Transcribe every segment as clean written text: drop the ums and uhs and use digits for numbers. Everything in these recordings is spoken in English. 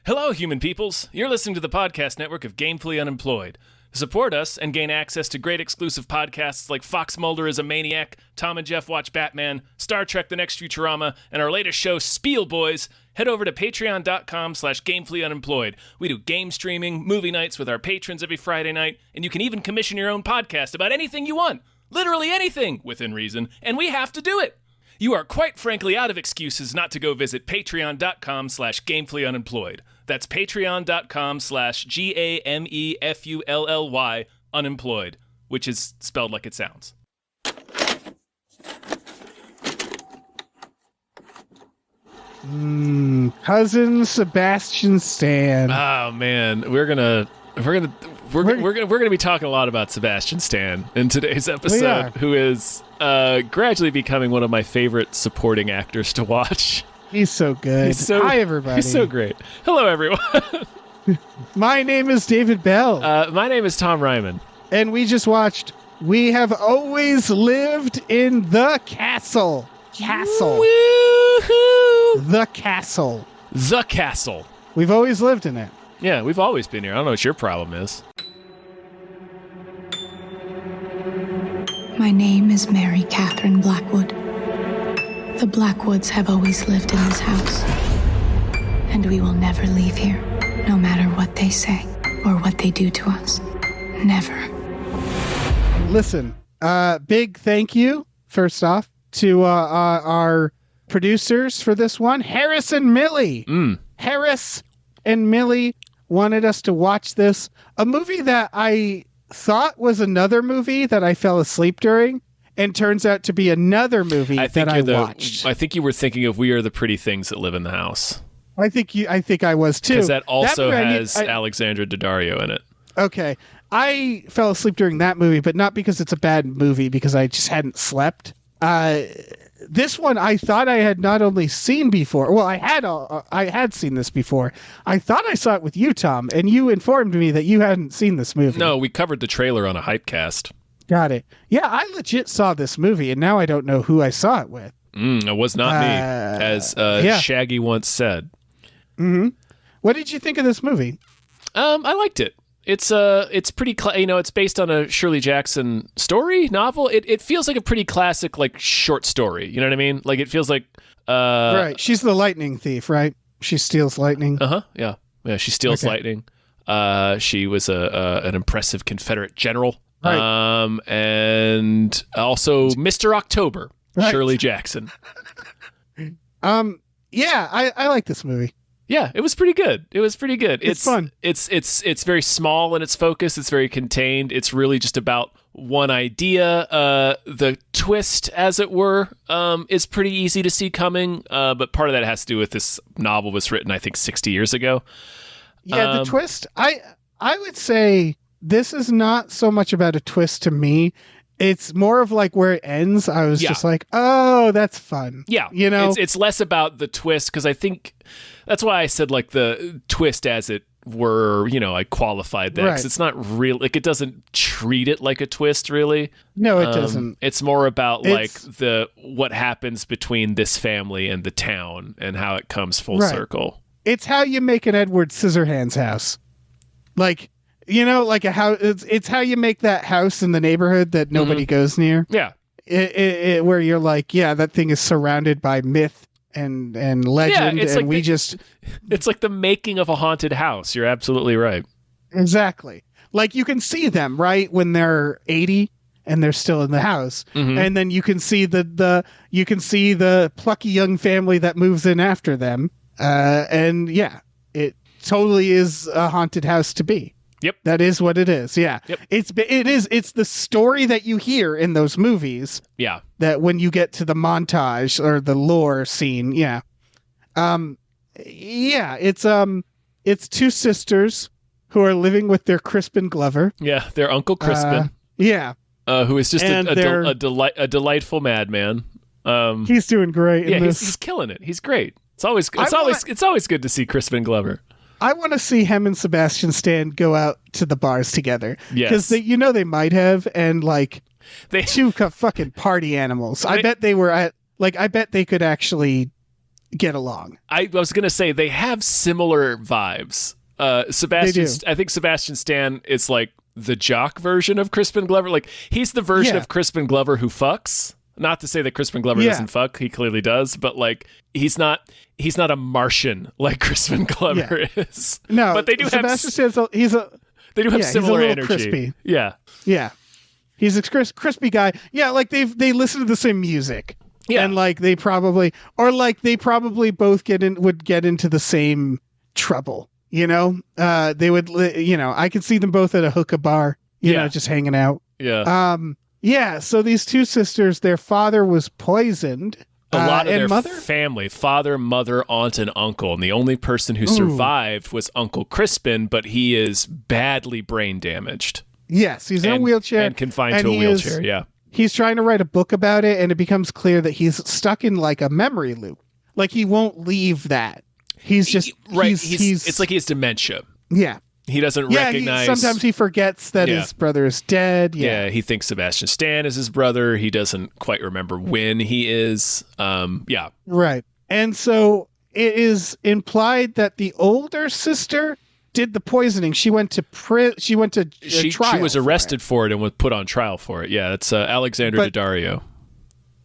Hello, human peoples. You're listening to the podcast network of Gamefully Unemployed. Support us and gain access to great exclusive podcasts like Fox Mulder is a Maniac, Tom and Jeff Watch Batman, Star Trek The Next Futurama, and our latest show, Spiel Boys. Head over to patreon.com/gamefullyunemployed. We do game streaming, movie nights with our patrons every Friday night, and you can even commission your own podcast about anything you want. Literally anything, within reason, and we have to do it. You are quite frankly out of excuses not to go visit patreon.com/gamefullyunemployed. That's patreon.com/GAMEFULLY unemployed, which is spelled like it sounds. Cousin Sebastian Stan. Oh man, we're gonna be talking a lot about Sebastian Stan in today's episode, who is gradually becoming one of my favorite supporting actors to watch. He's so good. Hi, everybody. He's so great. Hello, everyone. My name is David Bell. My name is Tom Ryman. And we just watched We Have Always Lived in the Castle. Woohoo! The Castle. The Castle. We've always lived in it. Yeah, we've always been here. I don't know what your problem is. My name is Mary Catherine Blackwood. The Blackwoods have always lived in this house, and we will never leave here, no matter what they say or what they do to us. Never. Listen, big thank you, first off, to our producers for this one, Harris and Millie. Harris and Millie wanted us to watch this, a movie that I thought was another movie that I fell asleep during, and turns out to be another movie that I watched. I think you were thinking of We Are the Pretty Things That Live in the House. I think I was too. Because that also has Alexandra Daddario in it. Okay. I fell asleep during that movie, but not because it's a bad movie, because I just hadn't slept. This one I thought I had not only seen before. Well, I had seen this before. I thought I saw it with you, Tom, and you informed me that you hadn't seen this movie. No, we covered the trailer on a Hypecast. Got it. Yeah, I legit saw this movie, and now I don't know who I saw it with. It was not me, as Shaggy once said. Mm-hmm. What did you think of this movie? I liked it. It's pretty, it's based on a Shirley Jackson novel. It feels like a pretty classic, like, short story. You know what I mean? Like, it feels like... right. She's the lightning thief, right? She steals lightning. Uh-huh. Yeah. Yeah, she steals lightning. She was an impressive Confederate general. Right. And also Mr. October, right. Shirley Jackson. Yeah, I like this movie. Yeah, it was pretty good. It's fun. It's very small in its focus. It's very contained. It's really just about one idea. The twist, as it were, is pretty easy to see coming. But part of that has to do with this novel was written, I think, 60 years ago. Yeah, the twist. I would say this is not so much about a twist to me. It's more of like where it ends. I was just like, oh, that's fun. Yeah. You know, it's less about the twist, because I think that's why I said like the twist as it were, I qualified that. Because it's not real. Like, it doesn't treat it like a twist, really. No, it doesn't. It's more about what happens between this family and the town and how it comes full circle. It's how you make an Edward Scissorhands house. Like, like a house. It's how you make that house in the neighborhood that nobody goes near. Yeah. Where you're like, yeah, that thing is surrounded by myth and legend. Yeah, and it's like the making of a haunted house. You're absolutely right. Exactly. Like, you can see them, right, when they're 80 and they're still in the house. Mm-hmm. And then you can see the plucky young family that moves in after them. And yeah, it totally is a haunted house to be. Yep. That is what it is. Yeah. Yep. It's the story that you hear in those movies. Yeah. That when you get to the montage or the lore scene. Yeah. It's two sisters who are living with their Crispin Glover. Yeah. Their Uncle Crispin. Yeah. Who is just a delightful madman. He's doing great. Yeah. He's killing it. He's great. It's always good to see Crispin Glover. I want to see him and Sebastian Stan go out to the bars together. Yes. Because they might have, and like, two fucking party animals. I bet they were at, like, I bet they could actually get along. I was gonna say they have similar vibes. I think Sebastian Stan is like the jock version of Crispin Glover. Like he's the version of Crispin Glover who fucks. Not to say that Crispin Glover doesn't fuck, he clearly does, but like he's not a Martian like Crispin Glover is. No, but they do Sebastian have they do have similar energy. Crispy. Yeah. He's a crispy guy. Yeah, like they listen to the same music. Yeah. And like they probably both would get into the same trouble, you know? They would, you know, I could see them both at a hookah bar, you know, just hanging out. Yeah. So these two sisters, their father was poisoned. A lot of their mother? family, father, mother, aunt, and uncle. And the only person who survived was Uncle Crispin, but he is badly brain damaged. Yes, he's in a wheelchair. And confined to a wheelchair, He's trying to write a book about it, and it becomes clear that he's stuck in like a memory loop. Like he won't leave that. He's just... It's like he has dementia. Yeah. He doesn't recognize... Sometimes he forgets that his brother is dead. Yeah, he thinks Sebastian Stan is his brother. He doesn't quite remember when he is. Right. And so it is implied that the older sister did the poisoning. She went to trial. She was arrested for it and was put on trial for it. Yeah, it's Alexander Daddario.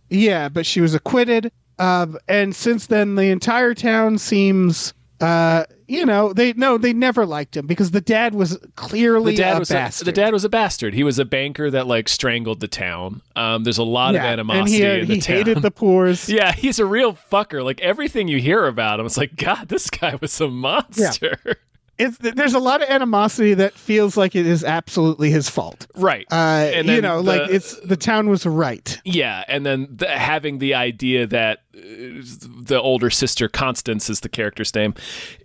Yeah, but she was acquitted. And since then, the entire town seems... they never liked him because the dad was clearly a bastard. The dad was a bastard. He was a banker that like strangled the town. There's a lot of animosity in the town. He hated the poors. Yeah, he's a real fucker. Like everything you hear about him, it's like, God, this guy was a monster. Yeah. There's a lot of animosity that feels like it is absolutely his fault. Right. And the town was right. Yeah. And then having the idea that the older sister, Constance is the character's name,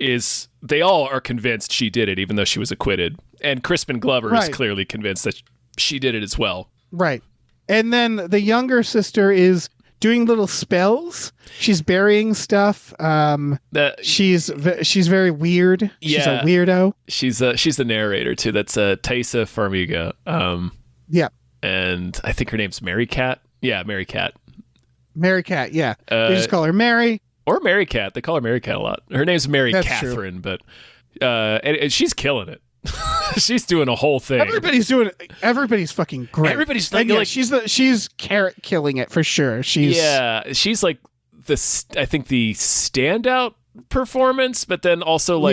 is they all are convinced she did it, even though she was acquitted. And Crispin Glover is clearly convinced that she did it as well. Right. And then the younger sister is doing little spells. She's burying stuff. She's very weird. She's a weirdo. She's the narrator too. That's Taisa Farmiga. And I think her name's Mary Cat. Yeah, Mary Cat. Mary Cat. Yeah, they just call her Mary or Mary Cat. They call her Mary Cat a lot. Her name's Mary Catherine, but and she's killing it. She's doing a whole thing. Everybody's fucking great. Everybody's she's carrot killing it for sure. She's like I think the standout performance, but then also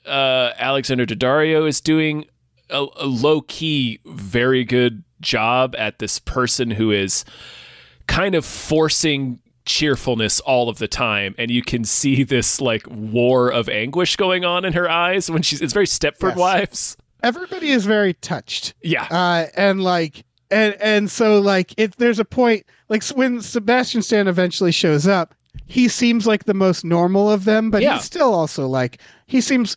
Alexander Daddario is doing a low key, very good job at this person who is kind of forcing cheerfulness all of the time, and you can see this like war of anguish going on in her eyes when it's very Stepford Wives. Everybody is very touched. Yeah. And so like there's a point like when Sebastian Stan eventually shows up, he seems like the most normal of them, but he's still also like he seems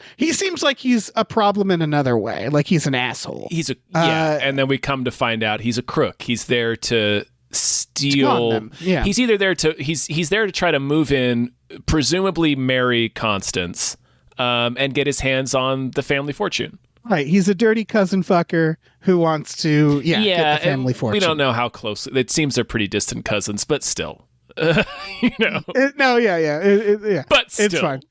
like he's a problem in another way. Like he's an asshole. And then we come to find out he's a crook. He's there to steal. He's either there to he's there to try to move in, presumably marry Constance, and get his hands on the family fortune. Right, he's a dirty cousin fucker who wants to get the family fortune. We don't know how close. It seems they're pretty distant cousins, but still, But still. It's fine.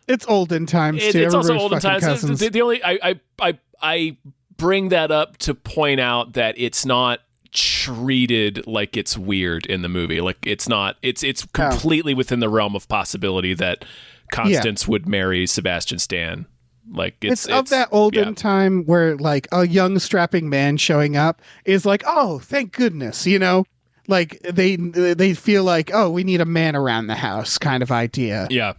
It's olden times too. It's also olden times. The only I bring that up to point out that it's not treated like it's weird in the movie. Like it's not. It's completely within the realm of possibility that Constance would marry Sebastian Stan. Like it's of that olden time where like a young strapping man showing up is like, oh, thank goodness, you know, like they feel like, oh, we need a man around the house kind of idea. Yeah.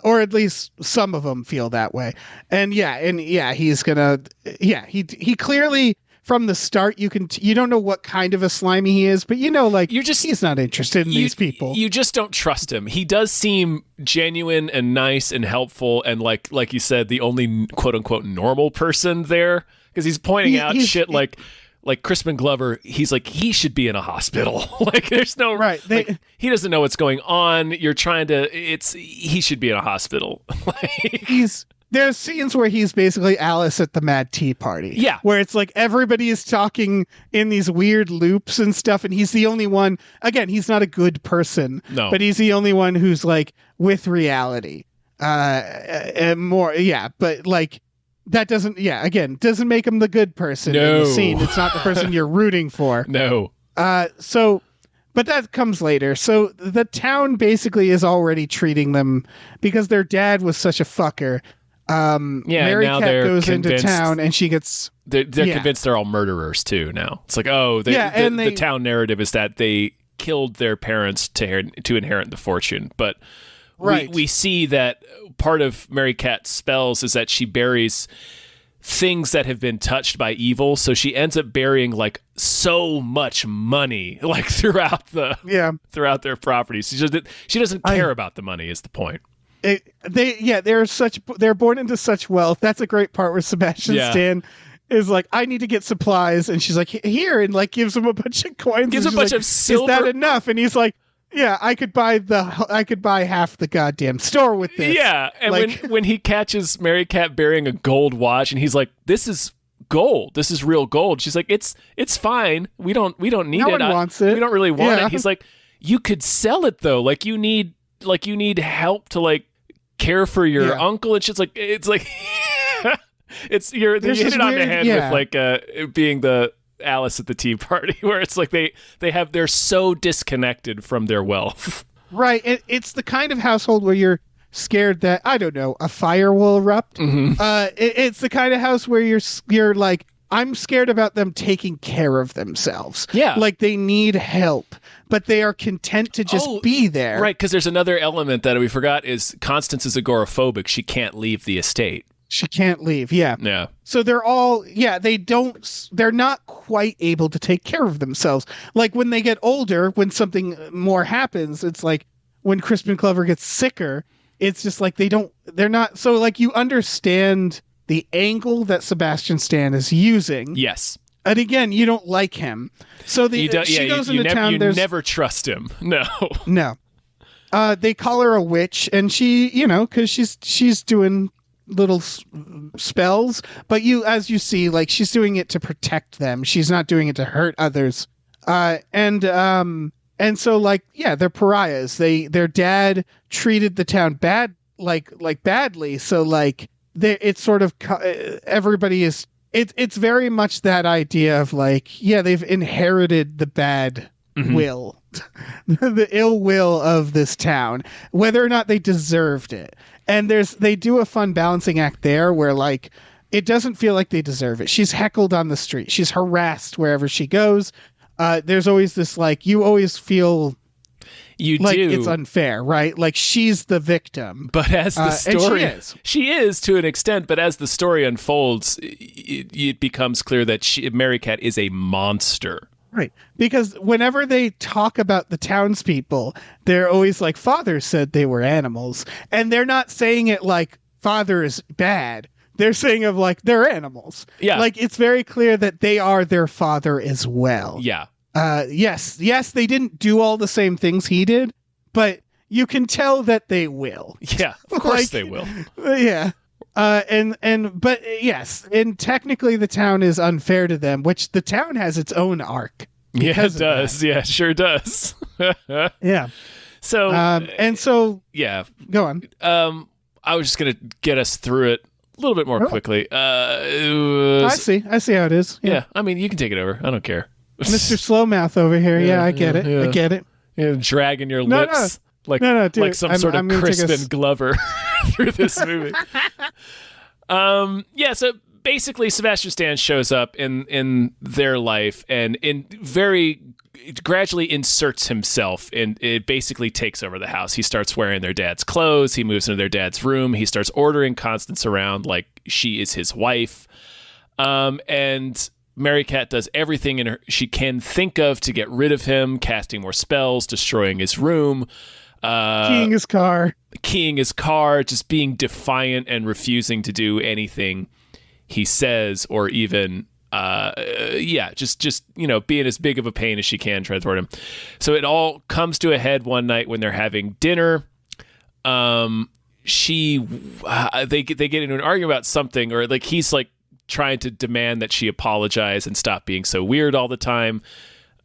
Or at least some of them feel that way. And he's gonna, he clearly from the start, you don't know what kind of a slimy he is, but you know, like he's not interested in these people. You just don't trust him. He does seem genuine and nice and helpful, and like you said, the only quote unquote normal person there, because he's pointing out shit like Crispin Glover. He's like, he should be in a hospital. Like there's no he doesn't know what's going on. You're trying to. He should be in a hospital. there's scenes where he's basically Alice at the Mad Tea Party. Yeah. Where it's like everybody is talking in these weird loops and stuff, and he's the only one. Again, he's not a good person. No. But he's the only one who's like with reality. And more, yeah. But like that doesn't make him the good person in the scene. It's not the person you're rooting for. No. But that comes later. So the town basically is already treating them because their dad was such a fucker. Mary now Cat they're goes into convinced- town and she gets... They're convinced they're all murderers too now. It's like, the town narrative is that they killed their parents to inherit the fortune. But we see that part of Mary Cat's spells is that she buries things that have been touched by evil, so she ends up burying like so much money like throughout their properties. She doesn't care about the money is the point. They're born into such wealth. That's a great part where Sebastian Stan is like, I need to get supplies, and she's like, here, and like gives him a bunch of coins. Gives a bunch of silver. Is that enough? And he's like, yeah, I could buy half the goddamn store with this. Yeah, and when he catches Mary Cat burying a gold watch, and he's like, "This is gold. This is real gold." She's like, "It's fine. We don't need it. No one wants it. We don't really want it." He's like, "You could sell it though. Like you need help to like care for your uncle." And she's like, "It's like you hit it on the head with like being the Alice at the Tea Party, where it's like they're so disconnected from their wealth." Right. It's the kind of household where you're scared that, I don't know, a fire will erupt. Mm-hmm. It's the kind of house where you're like, I'm scared about them taking care of themselves. Yeah. Like they need help, but they are content to just be there. Right. Because there's another element that we forgot is Constance is agoraphobic. She can't leave the estate. She can't leave. Yeah. Yeah. So they're not quite able to take care of themselves. Like when they get older, when something more happens, it's like when Crispin Glover gets sicker, it's just like they're not. So like you understand the angle that Sebastian Stan is using. Yes. And again, you don't like him. So she goes into town. You never trust him. No. No. They call her a witch, and she, because she's doing little spells, but as you see, like she's doing it to protect them. She's not doing it to hurt others. And so like, they're pariahs. Their dad treated the town badly. So like it's sort of everybody is. It's very much that idea of like, they've inherited the bad will, the ill will of this town, whether or not they deserved it. And they do a fun balancing act there where like it doesn't feel like they deserve it. She's heckled on the street. She's harassed wherever she goes. There's always this like, you always feel it's unfair, right? Like she's the victim. But as the story, she is to an extent. But as the story unfolds, it becomes clear that Mary Cat is a monster. Right. Because whenever they talk about the townspeople, they're always like, father said they were animals. And they're not saying it like father is bad. They're saying of like, they're animals. Yeah. Like it's very clear that they are their father as well. Yeah. Yes, they didn't do all the same things he did, but you can tell that they will. Yeah, of course they will. Yeah. But yes, and technically the town is unfair to them, which the town has its own arc. Yeah, it does. Yeah, it sure does. Yeah. So, yeah, go on. I was just going to get us through it a little bit more quickly. I see how it is. Yeah. I mean, you can take it over. I don't care. Mr. Slowmouth over here. Yeah, I get it. Yeah. I get it. Dragging your lips like some sort of Crispin Glover through this movie. So basically Sebastian Stan shows up in their life and gradually inserts himself, and it basically takes over the house. He starts wearing their dad's clothes. He moves into their dad's room. He starts ordering Constance around like she is his wife. And Mary Cat does everything she can think of to get rid of him, casting more spells, destroying his room, keying his car, just being defiant and refusing to do anything he says, or even just being as big of a pain as she can toward him. So it all comes to a head one night when they're having dinner. they get into an argument about something, or like he's like trying to demand that she apologize and stop being so weird all the time.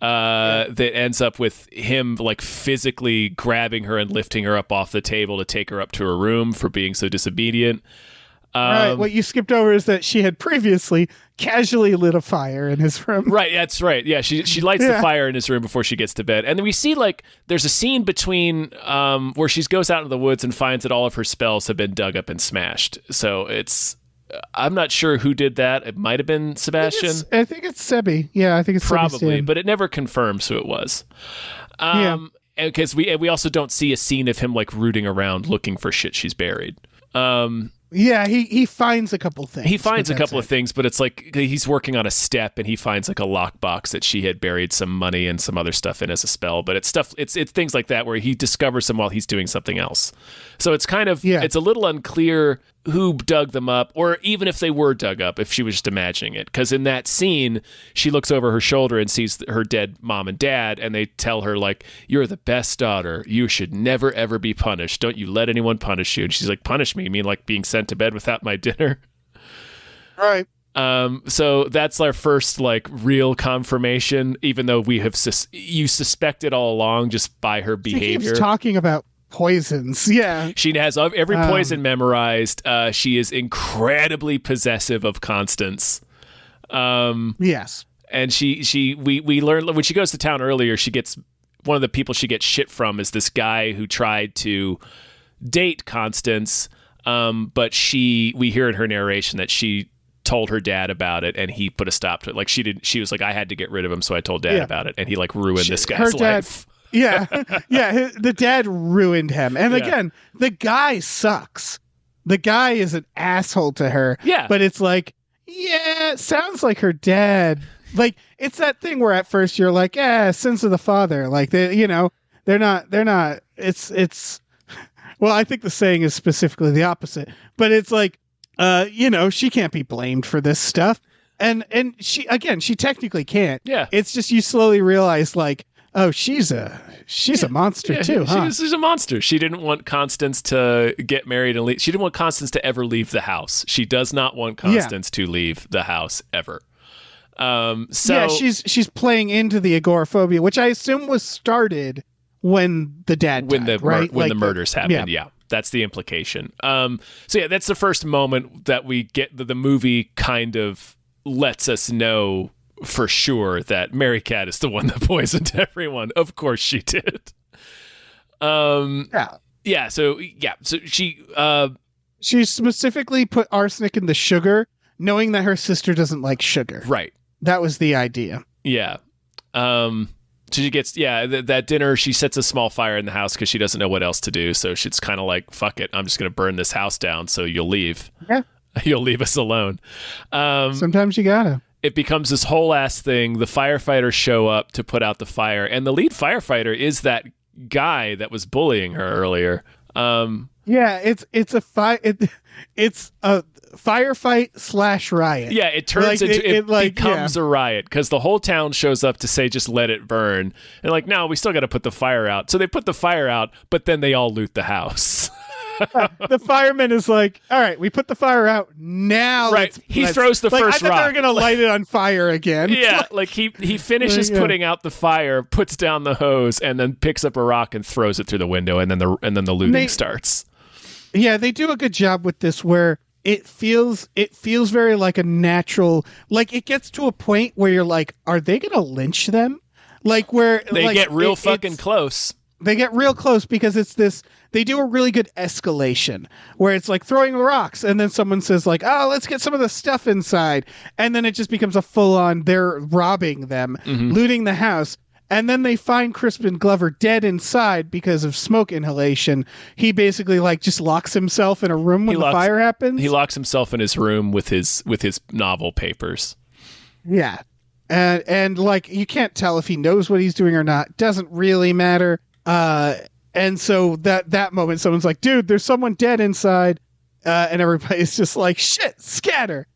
That ends up with him like physically grabbing her and lifting her up off the table to take her up to her room for being so disobedient. Right. What you skipped over is that she had previously casually lit a fire in his room. Right. That's right. Yeah. She lights the fire in his room before she gets to bed. And then we see like there's a scene between where she goes out into the woods and finds that all of her spells have been dug up and smashed. So I'm not sure who did that. It might have been Sebastian. I think it's Sebi. Yeah, I think it's probably, but it never confirms who it was. Because we also don't see a scene of him like rooting around looking for shit she's buried. He finds a couple things. He finds a couple of things, but it's like he's working on a step and he finds like a lockbox that she had buried some money and some other stuff in as a spell. But it's things like that where he discovers them while he's doing something else. So it's kind of it's a little unclear who dug them up, or even if they were dug up, if she was just imagining it. Because in that scene, she looks over her shoulder and sees her dead mom and dad, and they tell her, like, you're the best daughter. You should never, ever be punished. Don't you let anyone punish you. And she's like, punish me? You mean like being sent to bed without my dinner? Right. So that's our first, like, real confirmation, even though we have you suspected all along just by her behavior. She keeps talking about poisons. Yeah, she has every poison memorized. She is incredibly possessive of Constance. Yes, and we learn when she goes to town earlier. She gets one of the people she gets shit from is this guy who tried to date Constance, but we hear in her narration that she told her dad about it and he put a stop to it. Like she was like, I had to get rid of him, so I told dad about it, and he like ruined this guy's life. Yeah, the dad ruined him. And again, the guy sucks. The guy is an asshole to her. Yeah. But it's like, it sounds like her dad. Like, it's that thing where at first you're like, sins of the father. Like, they're not, it's, well, I think the saying is specifically the opposite. But it's like, she can't be blamed for this stuff. And she technically can't. Yeah. It's just you slowly realize, like, oh, she's a monster too, huh? She's a monster. She didn't want Constance to get married and leave. She didn't want Constance to ever leave the house. She does not want Constance to leave the house ever. She's playing into the agoraphobia, which I assume was started when the dad died, right? When the murders happened. Yeah, that's the implication. That's the first moment that we get the movie kind of lets us know for sure that Mary Cat is the one that poisoned everyone. Of course she did. So she specifically put arsenic in the sugar, knowing that her sister doesn't like sugar. Right. That was the idea. Yeah. So she gets that dinner. She sets a small fire in the house because she doesn't know what else to do. So she's kind of like, fuck it, I'm just going to burn this house down. So you'll leave. Yeah. You'll leave us alone. Sometimes you gotta. It becomes this whole ass thing. The firefighters show up to put out the fire, and the lead firefighter is that guy that was bullying her earlier. It's a firefight / riot. Yeah, it turns into becomes a riot because the whole town shows up to say just let it burn. And like, no, we still got to put the fire out. So they put the fire out, but then they all loot the house. The fireman is like, all right, we put the fire out now. Right. He throws the first rock. I thought they were going to light it on fire again. Yeah. Like he finishes putting out the fire, puts down the hose, and then picks up a rock and throws it through the window. And then the looting starts. Yeah. They do a good job with this where it feels very like a natural, like it gets to a point where you're like, are they going to lynch them? Like where they get real fucking close. They get real close because it's this, they do a really good escalation where it's like throwing rocks and then someone says like, oh, let's get some of the stuff inside. And then it just becomes a full on, they're robbing them, looting the house. And then they find Crispin Glover dead inside because of smoke inhalation. He basically like just locks himself in a room when the fire happens. He locks himself in his room with his novel papers. Yeah. And like, you can't tell if he knows what he's doing or not. Doesn't really matter. And so that moment, someone's like, dude, there's someone dead inside. And everybody's just like, shit, scatter.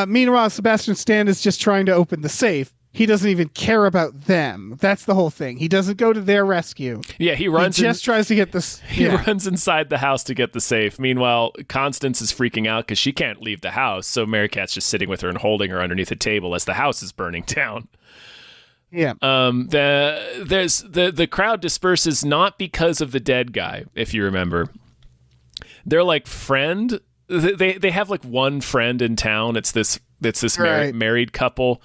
Meanwhile, Sebastian Stan is just trying to open the safe. he doesn't even care about them. That's the whole thing. He doesn't go to their rescue. Yeah, he runs. He just tries to get this. He runs inside the house to get the safe. Meanwhile, Constance is freaking out because she can't leave the house. So Mary Cat's just sitting with her and holding her underneath a table as the house is burning down. Yeah. The crowd disperses not because of the dead guy, if you remember. They're like friend. They have like one friend in town. It's this Right. married couple.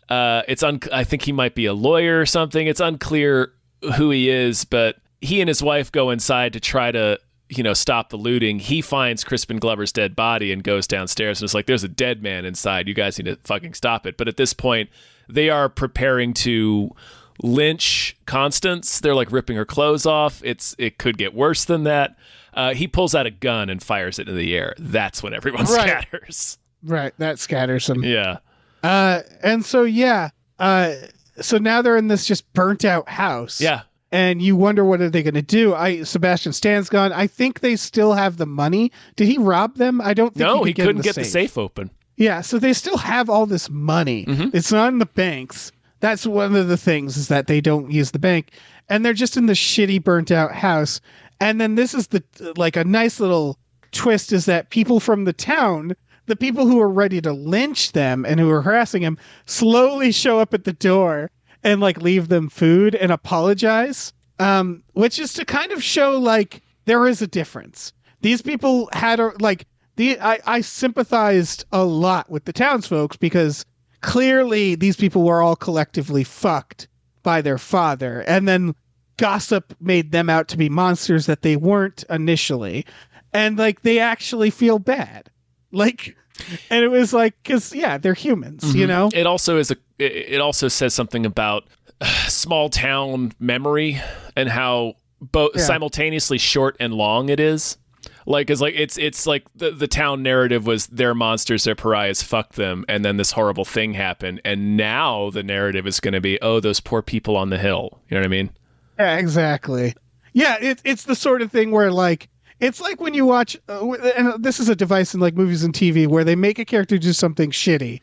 I think he might be a lawyer or something. It's unclear who he is, but he and his wife go inside to try to, stop the looting. He finds Crispin Glover's dead body and goes downstairs and is like, there's a dead man inside. You guys need to fucking stop it. But at this point, they are preparing to lynch Constance. They're like ripping her clothes off. It could get worse than that. He pulls out a gun and fires it into the air. That's when everyone scatters. Right. That scatters them. Yeah. And so, so now they're in this just burnt out house. Yeah. And you wonder, what are they going to do? Sebastian Stan's gone. I think they still have the money. Did he rob them? I don't think he couldn't get the safe open. Yeah. So they still have all this money. Mm-hmm. It's not in the banks. That's one of the things, is that they don't use the bank, and they're just in the shitty burnt out house. And then this is a nice little twist, is that people from the town, the people who are ready to lynch them and who are harassing him, slowly show up at the door and leave them food and apologize, which is to kind of show there is a difference. These people had I sympathized a lot with the townsfolk, because clearly these people were all collectively fucked by their father, and then gossip made them out to be monsters that they weren't initially, and they actually feel bad, and it was because they're humans. Mm-hmm. It also says something about small town memory and how both simultaneously short and long it is. It's like the town narrative was they're monsters, they're pariahs, fuck them, and then this horrible thing happened, and now the narrative is going to be, oh, those poor people on the hill. You know what I mean? Yeah, exactly. Yeah, it's the sort of thing where it's like when you watch, and this is a device in movies and TV, where they make a character do something shitty,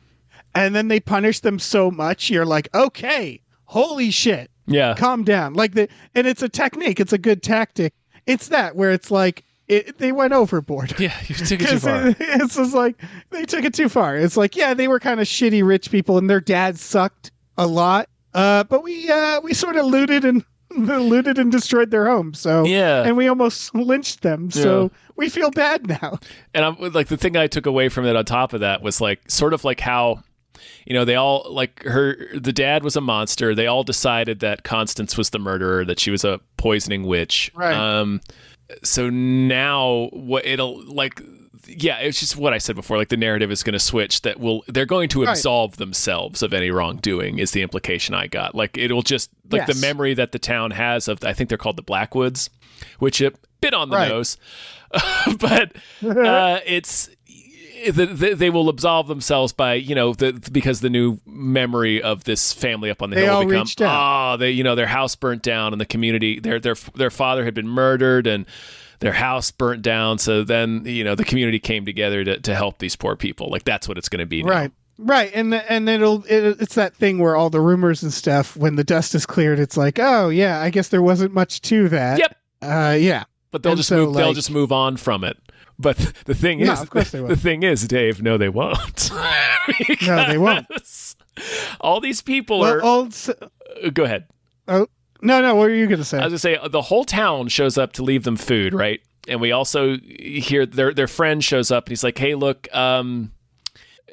and then they punish them so much, you're like, okay, holy shit, yeah, calm down. And it's a technique, it's a good tactic. It's that where it's they went overboard. Yeah, you took it too far. It's just they took it too far. It's they were kind of shitty rich people, and their dads sucked a lot. But we sort of looted and destroyed their home. So yeah, and we almost lynched them. So we feel bad now. And I'm the thing I took away from it on top of that was sort of how, they all the dad was a monster. They all decided that Constance was the murderer, that she was a poisoning witch. Right. So now it's just what I said before. The narrative is going to switch. They're going to absolve themselves of any wrongdoing. Is the implication I got. It'll just the memory that the town has of. I think they're called the Blackwoods, which a bit on the nose, but it's. They will absolve themselves by because the new memory of this family up on the hill will become their house burnt down, and the community their father had been murdered and their house burnt down, so then the community came together to help these poor people. That's what it's going to be now. Right, and it's that thing where all the rumors and stuff, when the dust is cleared, it's oh yeah, I guess there wasn't much to that. Yep. Yeah, but they'll just move on from it. But the thing is, of course they will. The thing is, Dave, no, they won't. No, they won't. All these people are. Go ahead. Oh no! What were you going to say? I was going to say the whole town shows up to leave them food, right? And we also hear their friend shows up, and he's like, "Hey, look, we're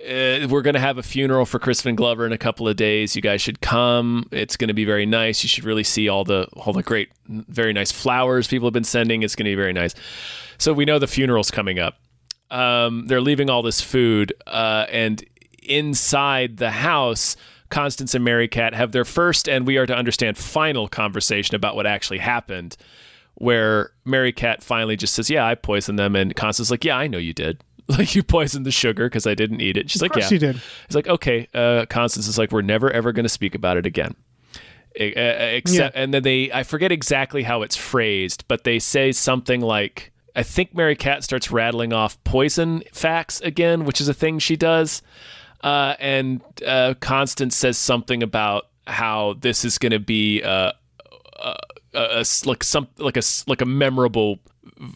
going to have a funeral for Crispin Glover in a couple of days. You guys should come. It's going to be very nice. You should really see all the great, very nice flowers people have been sending. It's going to be very nice." So we know the funeral's coming up. They're leaving all this food, and inside the house, Constance and Mary Cat have their first, and we are to understand, final conversation about what actually happened, where Mary Cat finally just says, "Yeah, I poisoned them," and Constance's like, "Yeah, I know you did. You poisoned the sugar because I didn't eat it." She's like, "Yeah, you did." He's like, "Okay." Constance is like, "We're never ever going to speak about it again." And then I forget exactly how it's phrased, but they say something like, I think Mary Cat starts rattling off poison facts again, which is a thing she does. and Constance says something about how this is going to be like a memorable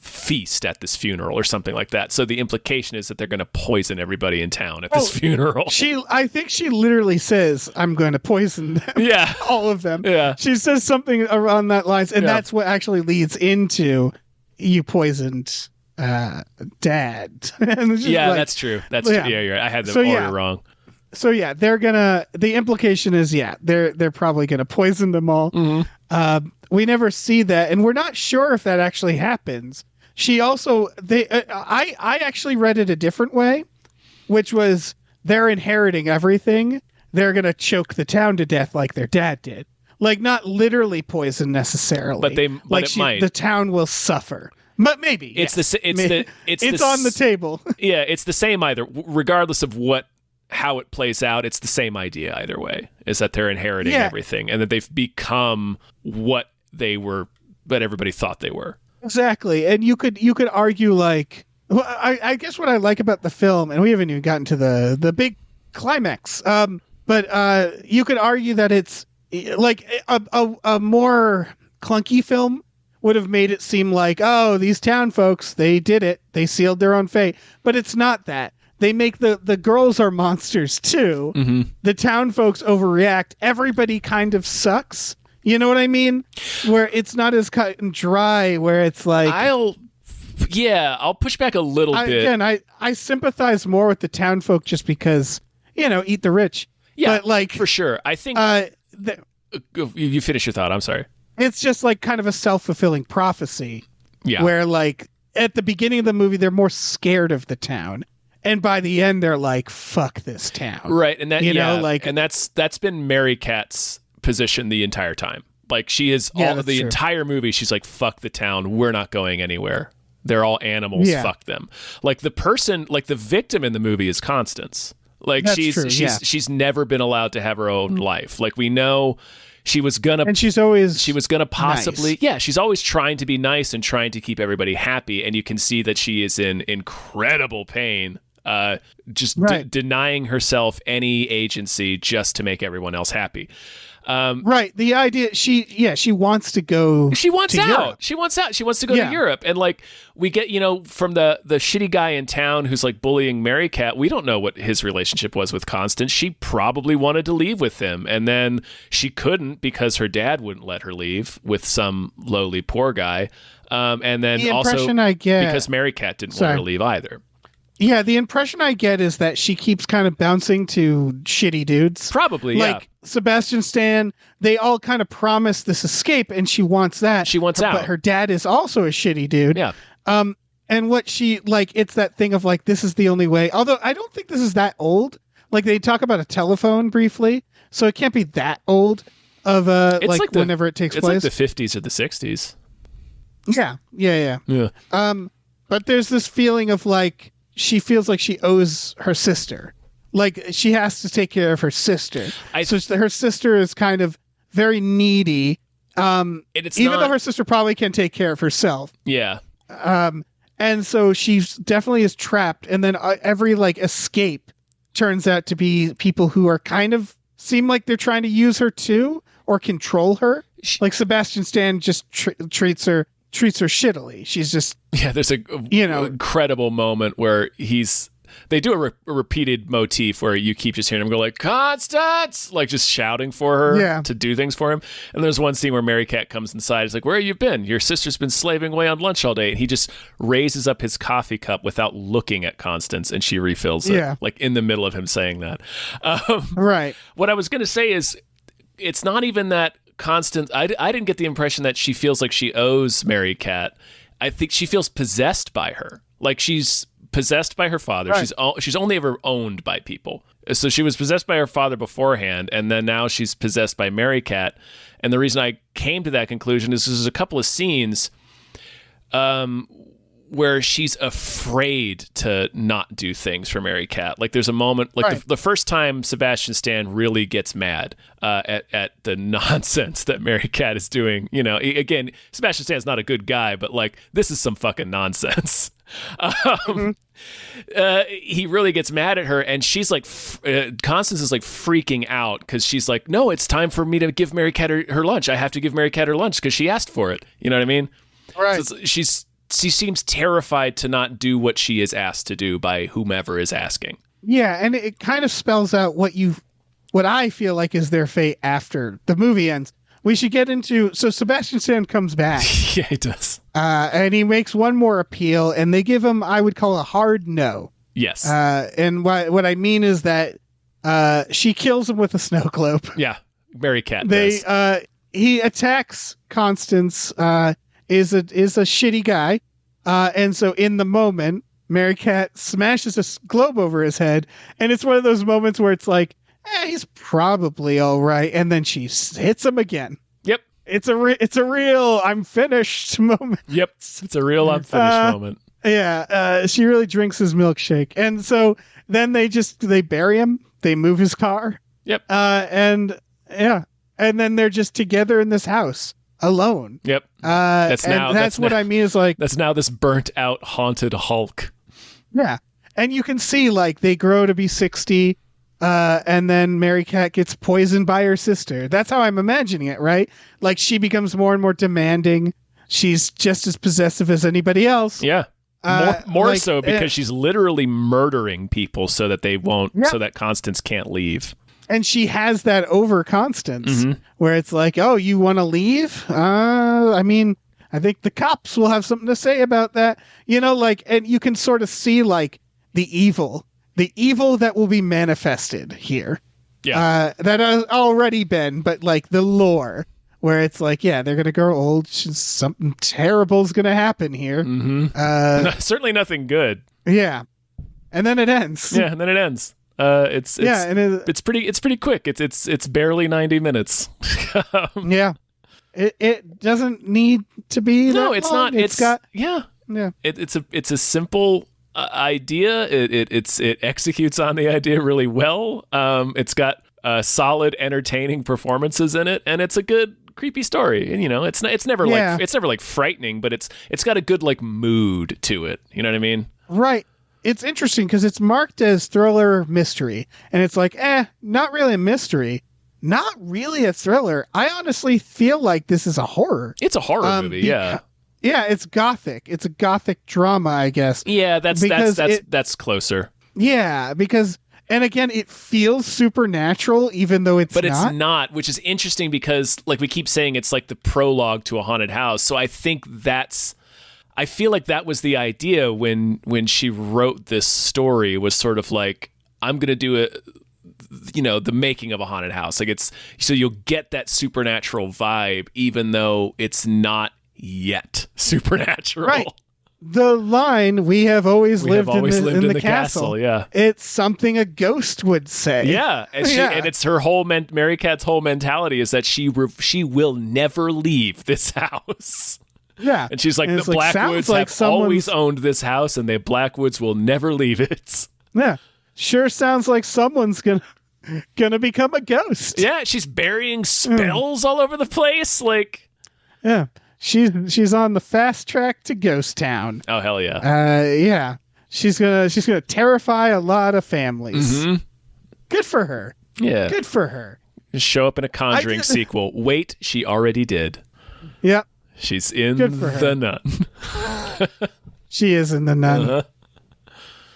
feast at this funeral or something like that. So the implication is that they're going to poison everybody in town at this funeral. I think she literally says, "I'm going to poison them." Yeah, all of them. Yeah, she says something around that lines, and that's what actually leads into "you poisoned Dad." And yeah, that's true. That's true. Yeah, you're right. I had the order wrong. So yeah, the implication is they're probably gonna poison them all. Mm-hmm. We never see that, and we're not sure if that actually happens. She also I actually read it a different way, which was they're inheriting everything. They're gonna choke the town to death like their dad did. Like not literally poison necessarily, but it might. The town will suffer. But maybe it's on the table. Yeah, it's the same either, regardless of how it plays out. It's the same idea either way, is that they're inheriting everything and that they've become what everybody thought they were. Exactly. And you could argue like, well, I guess what I like about the film, and we haven't even gotten to the big climax, but you could argue that it's like a more clunky film would have made it seem like, oh, these town folks, they did it. They sealed their own fate. But it's not that. They make the girls are monsters too. Mm-hmm. The town folks overreact. Everybody kind of sucks. You know what I mean? Where it's not as cut and dry, where it's like... I'll push back a little bit. Again, I sympathize more with the town folk just because, eat the rich. Yeah, but like, for sure. I think... you finish your thought. I'm sorry. It's just like kind of a self-fulfilling prophecy. Yeah. Where like at the beginning of the movie, they're more scared of the town. And by the end, they're like, "Fuck this town!" Right, and that's been Mary Kat's position the entire time. Like she is entire movie. She's like, "Fuck the town. We're not going anywhere. They're all animals. Yeah. Fuck them." Like the victim in the movie is Constance. Like she's never been allowed to have her own life. Like we know. She was gonna possibly nice. She's always trying to be nice and trying to keep everybody happy, and you can see that she is in incredible pain, denying herself any agency just to make everyone else happy. Right. The idea she wants to go. She wants to out. Europe. She wants out. She wants to go to Europe. And like we get, from the shitty guy in town who's like bullying Mary Cat, we don't know what his relationship was with Constance. She probably wanted to leave with him, and then she couldn't because her dad wouldn't let her leave with some lowly poor guy. And then the also I get, because Mary Cat didn't want her to leave either. Yeah, the impression I get is that she keeps kind of bouncing to shitty dudes. Probably, like Sebastian Stan, they all kind of promise this escape, and she wants that. She wants out. But her dad is also a shitty dude. Yeah. And what she, like, it's that thing of, like, this is the only way. Although I don't think this is that old. Like, they talk about a telephone briefly, so it can't be that old of, whenever it takes place. It's like the 50s or the 60s. Yeah. But there's this feeling of, like, she feels like she owes her sister. Like she has to take care of her sister. So her sister is kind of very needy. Even though her sister probably can take care of herself. Yeah. And so she definitely is trapped. And then every like escape turns out to be people who are kind of seem like they're trying to use her too or control her. Like Sebastian Stan just treats her shittily. She's just there's a incredible moment where they do a repeated motif where you keep just hearing him go like Constance, like just shouting for her to do things for him. And there's one scene where Mary Cat comes inside. It's like, where have you been? Your sister's been slaving away on lunch all day. And he just raises up his coffee cup without looking at Constance, and she refills it like in the middle of him saying that. Right. What I was going to say is it's not even that Constance, I didn't get the impression that she feels like she owes Mary Cat. I think she feels possessed by her. Like she's possessed by her father. Right. She's only ever owned by people. So she was possessed by her father beforehand, and then now she's possessed by Mary Cat. And the reason I came to that conclusion is there's a couple of scenes where she's afraid to not do things for Mary Cat. Like there's a moment, like the first time Sebastian Stan really gets mad at the nonsense that Mary Cat is doing. Again, Sebastian Stan's not a good guy, but like this is some fucking nonsense. He really gets mad at her, and she's like, Constance is like freaking out because she's like, no, it's time for me to give Mary Cat her lunch. I have to give Mary Cat her lunch because she asked for it. You know what I mean? Right. So she seems terrified to not do what she is asked to do by whomever is asking. Yeah, and it kind of spells out what I feel like is their fate after the movie ends. We should get into... So Sebastian Stan comes back. Yeah, he does. And he makes one more appeal, and they give him, I would call, a hard no. Yes. And what I mean is that she kills him with a snow globe. Yeah, Mary Cat does. He attacks Constance, is a shitty guy. And so in the moment, Mary Cat smashes a globe over his head, and it's one of those moments where it's like, he's probably all right, and then she hits him again. Yep. It's a real I'm finished moment. Yep. It's a real I'm finished moment. Yeah. She really drinks his milkshake, and so then they bury him. They move his car. Yep. And then they're just together in this house alone. Yep. That's what I mean is like that's now this burnt out haunted Hulk. Yeah, and you can see like they grow to be 60. And then Mary Cat gets poisoned by her sister. That's how I'm imagining it, right? Like she becomes more and more demanding. She's just as possessive as anybody else. Yeah. More so because she's literally murdering people so that they won't, so that Constance can't leave. And she has that over Constance where it's like, oh, you want to leave? I mean, I think the cops will have something to say about that. You know, like, and you can sort of see like the evil that will be manifested here. Yeah. That has already been, but like the lore where it's like, yeah, they're going to grow old. Something terrible is going to happen here. Mm-hmm. Certainly nothing good. Yeah. And then it ends. Yeah. And then it ends. It's pretty quick. It's barely 90 minutes. Yeah. It doesn't need to be. No, that it's long. not. It's a simple idea. It executes on the idea really well. It's got solid, entertaining performances in it, and it's a good creepy story. And it's never like frightening, but it's got a good like mood to it. You know what I mean? Right. It's interesting because it's marked as thriller mystery, and it's like, not really a mystery, not really a thriller. I honestly feel like this is a horror. It's a horror movie, yeah. Yeah, it's gothic. It's a gothic drama, I guess. Yeah, that's closer. Yeah, because, and again, it feels supernatural, even though it's not. But it's not, which is interesting because, like we keep saying, it's like the prologue to a haunted house. So I think I feel like that was the idea when she wrote this story, was sort of like, I'm going to do it, the making of a haunted house. Like so you'll get that supernatural vibe, even though it's not yet supernatural. Right. The line, we have always lived in the castle. Yeah. It's something a ghost would say. Yeah. And it's her whole Mary Cat's whole mentality is that she will never leave this house. Yeah. And she's like, the Blackwoods have always owned this house, and the Blackwoods will never leave it. Yeah. Sure sounds like someone's gonna become a ghost. Yeah, she's burying spells all over the place. Like, yeah. She's on the fast track to Ghost Town. Oh hell yeah! Yeah, she's gonna terrify a lot of families. Mm-hmm. Good for her. Yeah, good for her. Just show up in a Conjuring sequel. Wait, she already did. Yep, she's in the Nun. She is in the Nun.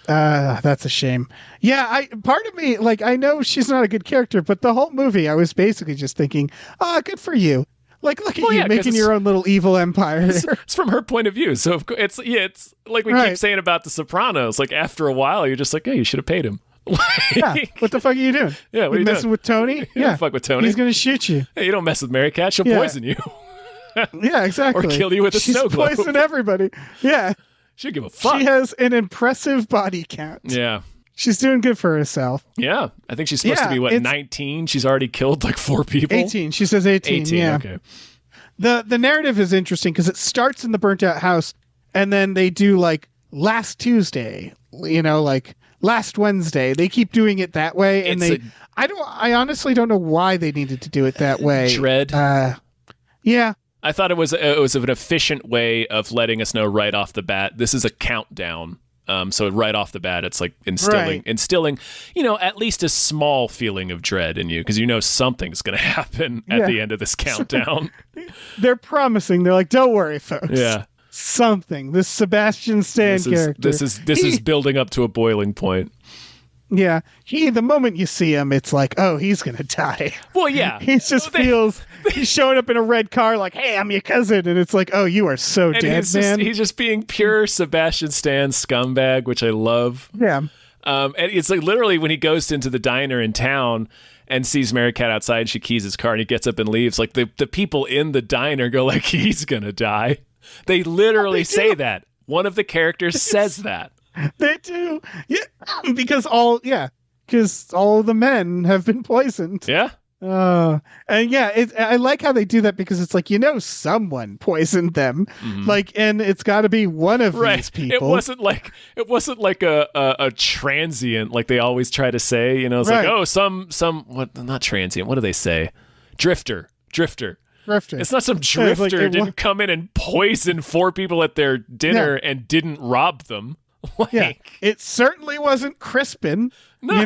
That's a shame. Yeah, part of me, like, I know she's not a good character, but the whole movie, I was basically just thinking, good for you. Like, look at you making your own little evil empire. It's from her point of view. So it's like we keep saying about The Sopranos. Like, after a while, you're just like, hey, you should have paid him. Yeah. What the fuck are you doing? Yeah, what are you messing doing? with Tony? You don't fuck with Tony. He's gonna shoot you. Hey, you don't mess with Mary Cat. She'll poison you. Yeah, exactly. Or kill you with a snow globe. She's poison everybody. Yeah. She'll give a fuck. She has an impressive body count. Yeah. She's doing good for herself. Yeah. I think she's supposed to be, 19? She's already killed like 4 people? 18. She says 18. 18, yeah. Okay. The narrative is interesting because it starts in the burnt out house, and then they do like last Tuesday, like last Wednesday. They keep doing it that way, and I honestly don't know why they needed to do it that way. Dread. Yeah. I thought it was an efficient way of letting us know right off the bat. This is a countdown. So right off the bat, it's like instilling, at least a small feeling of dread in you because something's going to happen at the end of this countdown. They're promising. They're like, don't worry, folks. Yeah. Something. This Sebastian Stan character. This is building up to a boiling point. Yeah. The moment you see him, it's like, oh, he's going to die. Well, yeah. He just feels he's showing up in a red car like, hey, I'm your cousin. And it's like, oh, you are so dead, man. He's just being pure Sebastian Stan scumbag, which I love. Yeah. And it's like literally when he goes into the diner in town and sees Mary Cat outside and she keys his car and he gets up and leaves. Like the people in the diner go like, he's going to die. They literally say that. One of the characters says that. They do. Yeah. Because all of the men have been poisoned. Yeah. And yeah, I like how they do that because it's like, someone poisoned them. Mm-hmm. Like, and it's got to be one of these people. It wasn't like a transient, like they always try to say, it's like, oh, not transient. What do they say? Drifter. It's not some drifter didn't come in and poison 4 people at their dinner and didn't rob them. It certainly wasn't Crispin. No.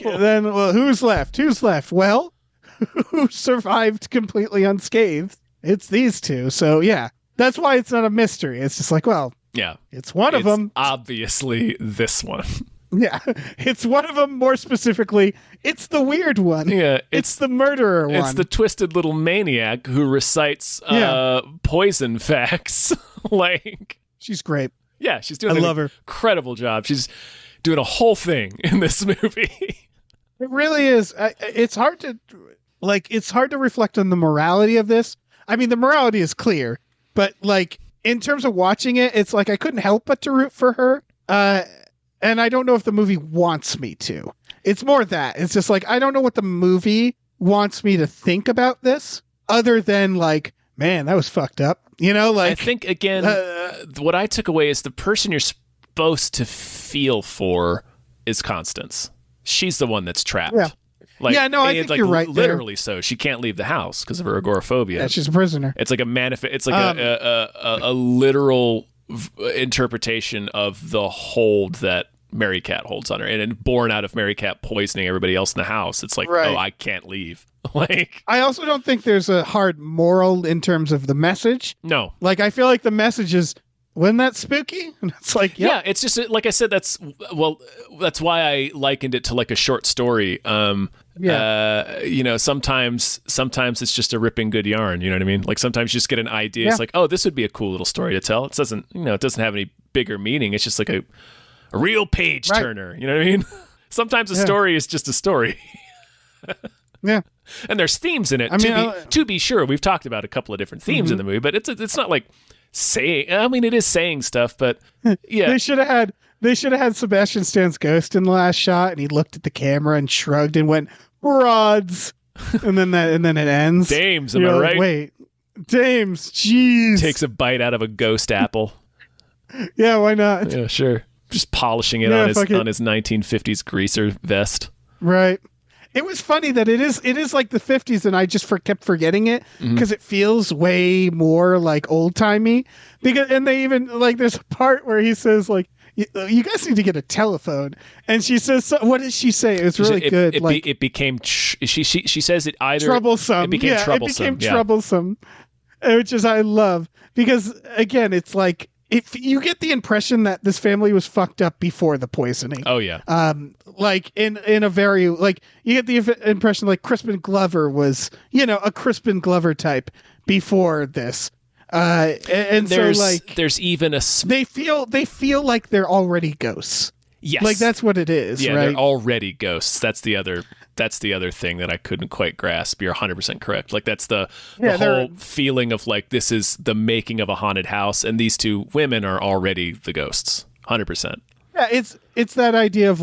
Then, well, who's left? Well, who survived completely unscathed? It's these 2. So yeah, that's why it's not a mystery. It's just like, well, yeah, it's one of them. Obviously, this one. Yeah, it's one of them. More specifically, it's the weird one. Yeah, it's the murderer one. It's the twisted little maniac who recites poison facts. She's great. Yeah, she's doing an incredible job. She's doing a whole thing in this movie. It really is. It's hard to reflect on the morality of this. I mean, the morality is clear, but in terms of watching it, it's like I couldn't help but to root for her. And I don't know if the movie wants me to. It's more that. It's just like, I don't know what the movie wants me to think about this other than man, that was fucked up. I think, again, what I took away is the person you're supposed to feel for is Constance. She's the one that's trapped. Yeah. I think you're right. Literally, so she can't leave the house because of her agoraphobia. Yeah, she's a prisoner. It's like It's like a literal interpretation of the hold that Mary Cat holds on her, and born out of Mary Cat poisoning everybody else in the house. It's like, oh, I can't leave. I also don't think there's a hard moral in terms of the message. No, I feel like the message is, wasn't that spooky? And it's like, yeah, it's just like I said. That's why I likened it to like a short story. Sometimes it's just a ripping good yarn. You know what I mean? Like sometimes you just get an idea. Yeah. It's like, oh, this would be a cool little story to tell. It doesn't have any bigger meaning. It's just like a real page turner. You know what I mean? Sometimes a story is just a story. Yeah. And there's themes in it. To be sure, we've talked about a couple of different themes in the movie, but it's not like saying. I mean, it is saying stuff, but yeah. They should have had Sebastian Stan's ghost in the last shot, and he looked at the camera and shrugged and went, "Broads," and then it ends. Dames, am I right? Wait, Dames, jeez. Takes a bite out of a ghost apple. Yeah, why not? Yeah, sure. Just polishing it on his 1950s greaser vest. Right. It was funny that it is like the 50s, and I just kept forgetting it because it feels way more like old timey. And they even there's a part where he says you guys need to get a telephone, and she says, what does she say? It was really good. It became she says it either troublesome. It became troublesome. It became troublesome, which is I love because again, it's like. If you get the impression that this family was fucked up before the poisoning. Oh yeah. In a very you get the impression Crispin Glover was, a Crispin Glover type before this. And there's even a they feel like they're already ghosts. Yes. That's what it is, yeah, right? They're already ghosts. That's the other thing that I couldn't quite grasp. You're 100% correct. That's the whole feeling of this is the making of a haunted house, and these 2 women are already the ghosts. 100%. Yeah, it's that idea of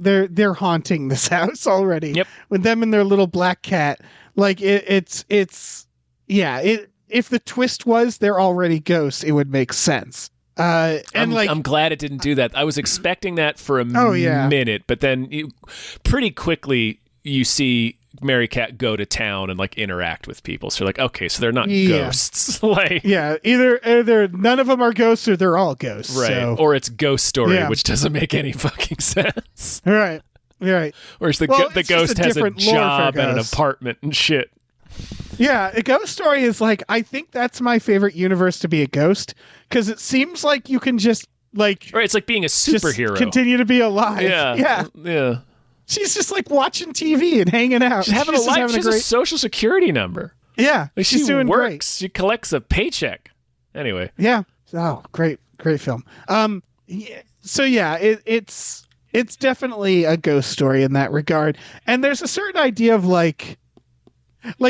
they're haunting this house already. Yep. With them and their little black cat. If the twist was they're already ghosts, it would make sense. I'm glad it didn't do that. I was expecting that for a minute, but then pretty quickly you see Mary Cat go to town and like interact with people. So you're like, okay, so they're not Yeah. ghosts. Like, Yeah, either none of them are ghosts or they're all ghosts. right. So. Or it's Ghost Story, Yeah. which doesn't make any fucking sense. Right. Whereas the Well, it's ghost just a has a different lore for job and an ghosts. apartment and shit. Yeah, a ghost story is like, I think that's my favorite universe to be a ghost, because it seems like you can just like Right, it's like being a just superhero. continue to be alive. Yeah. She's just like watching TV and hanging out. She's having a just life. having She has a social security number. Yeah, Like she's she doing works. She collects a paycheck. Anyway. great. Yeah. Oh, great film. Yeah, so yeah, it's definitely a ghost story in that regard, and there's a certain idea of like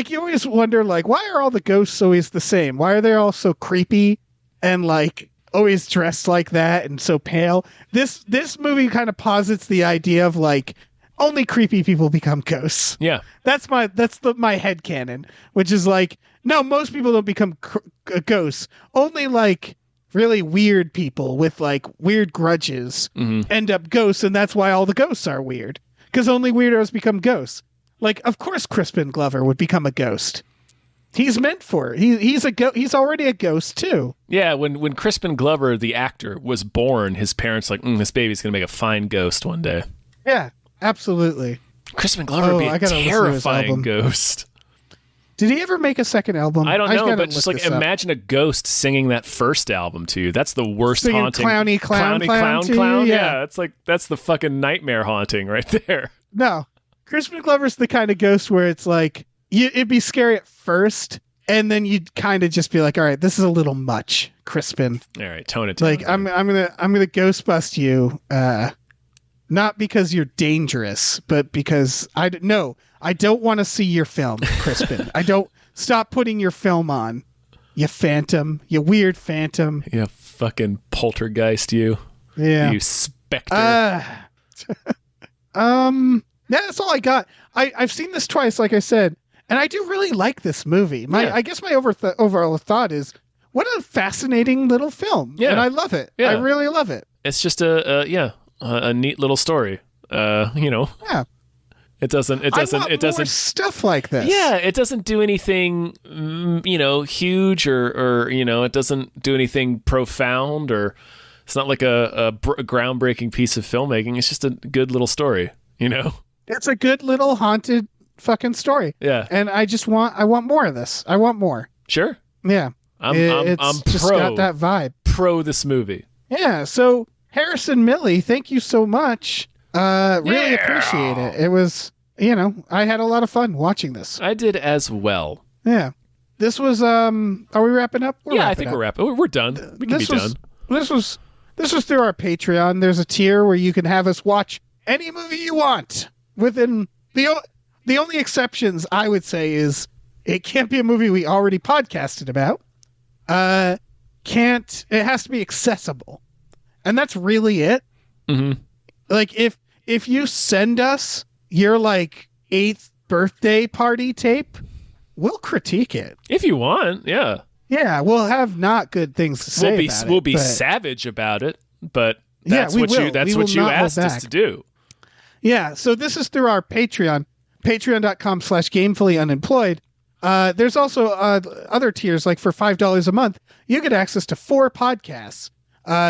you always wonder, like, why are all the ghosts always the same? Why are they all so creepy and like always dressed like that and so pale? This movie kind of posits the idea of like only creepy people become ghosts. Yeah. That's my headcanon, which is like, no, most people don't become ghosts. Only like really weird people with like weird grudges end up ghosts, and that's why all the ghosts are weird, because only weirdos become ghosts. Like, of course, Crispin Glover would become a ghost. He's meant for it. He's already a ghost too. Yeah, when Crispin Glover, the actor, was born, his parents like, this baby's gonna make a fine ghost one day. Yeah, absolutely. Crispin Glover would be I a gotta listen to his terrifying album. ghost. Did he ever make a second album? I don't know, gotta but just look like this up. imagine a ghost singing that first album to you. That's the worst Singing haunting. Clowny Clown to you? Yeah. That's the fucking nightmare haunting right there. No, Crispin Glover's the kind of ghost where it's like it'd be scary at first, and then you'd kind of just be like, all right, this is a little much, Crispin. All right, tone it down. Like I'm gonna ghost bust you, not because you're dangerous, but because I don't want to see your film, Crispin. I don't stop putting your film on, you phantom, you weird phantom. Yeah, fucking poltergeist, you. Yeah. You specter. Yeah, that's all I got. I've seen this twice, like I said, and I do really like this movie. I guess my overall thought is, what a fascinating little film. Yeah. And I love it. Yeah. I really love it. It's just a neat little story. Yeah. It doesn't more stuff like this. Yeah, it doesn't do anything, huge or it doesn't do anything profound, or it's not like a groundbreaking piece of filmmaking. It's just a good little story, It's a good little haunted fucking story. Yeah. And I want more of this. I want more. Sure. Yeah. I'm just pro. got that vibe. Pro this movie. Yeah. So Harrison Millie, thank you so much. Really appreciate it. It was, I had a lot of fun watching this. I did as well. Yeah. This was, are we wrapping up? I think we're wrapping. We're done. We can be done. This was through our Patreon. There's a tier where you can have us watch any movie you want. Within the only exceptions, I would say, is it can't be a movie we already podcasted about. It has to be accessible. And that's really it. Mm-hmm. Like if you send us your like 8th birthday party tape, we'll critique it. If you want, yeah. Yeah, we'll have not good things to say about it. We'll be but- savage about it, but Yeah, that's we what will. you that's We what will you not hold asked us back. to do. Yeah, so this is through our Patreon, patreon.com/gamefullyunemployed. There's also other tiers, like for $5 a month, you get access to 4 podcasts.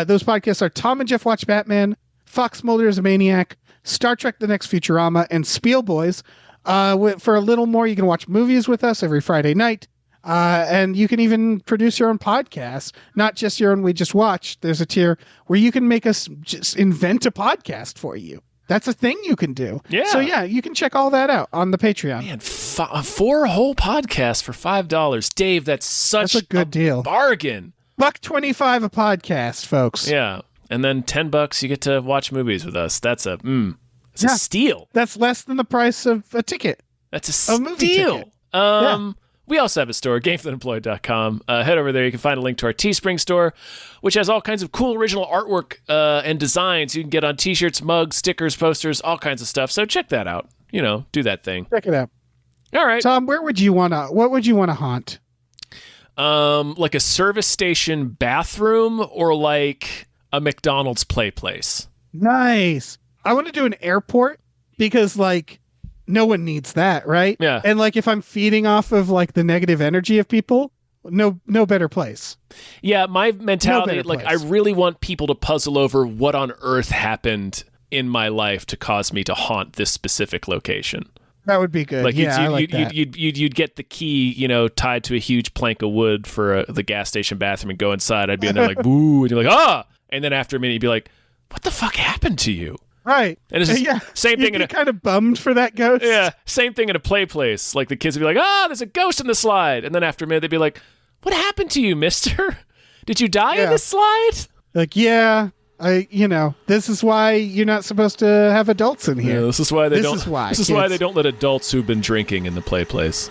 Those podcasts are Tom and Jeff Watch Batman, Fox Mulder is a Maniac, Star Trek The Next Futurama, and Spiel Boys. For a little more, you can watch movies with us every Friday night. And you can even produce your own podcast, not just your own We Just Watched. There's a tier where you can make us just invent a podcast for you. That's a thing you can do. Yeah. So yeah, you can check all that out on the Patreon. Man, 4 whole podcasts for $5, Dave. That's such That's a good deal. bargain. $1.25 a podcast, folks. Yeah, and then $10 you get to watch movies with us. That's a a steal. That's less than the price of a ticket. That's a steal. movie ticket. We also have a store, gamefortheunemployed.com. Head over there. You can find a link to our Teespring store, which has all kinds of cool original artwork and designs you can get on t-shirts, mugs, stickers, posters, all kinds of stuff. So check that out. Do that thing. Check it out. All right. Tom, what would you want to haunt? Like a service station bathroom or like a McDonald's play place? Nice. I want to do an airport because like no one needs that, right? Yeah. And like if I'm feeding off of like the negative energy of people, no better place. Yeah, my mentality, No like better place. I really want people to puzzle over what on earth happened in my life to cause me to haunt this specific location. That would be good. Like you'd get the key, tied to a huge plank of wood for the gas station bathroom and go inside. I'd be in there like, boo, and you're like, ah, and then after a minute you'd be like, what the fuck happened to you? Right. And it's just same thing. You'd be kind of bummed for that ghost. Yeah, same thing in a play place. Like the kids would be like, there's a ghost in the slide, and then after a minute they'd be like, what happened to you, mister? Did you die in this slide? Like, this is why you're not supposed to have adults in here. Yeah, this is why they don't. This is why they don't let adults who've been drinking in the play place.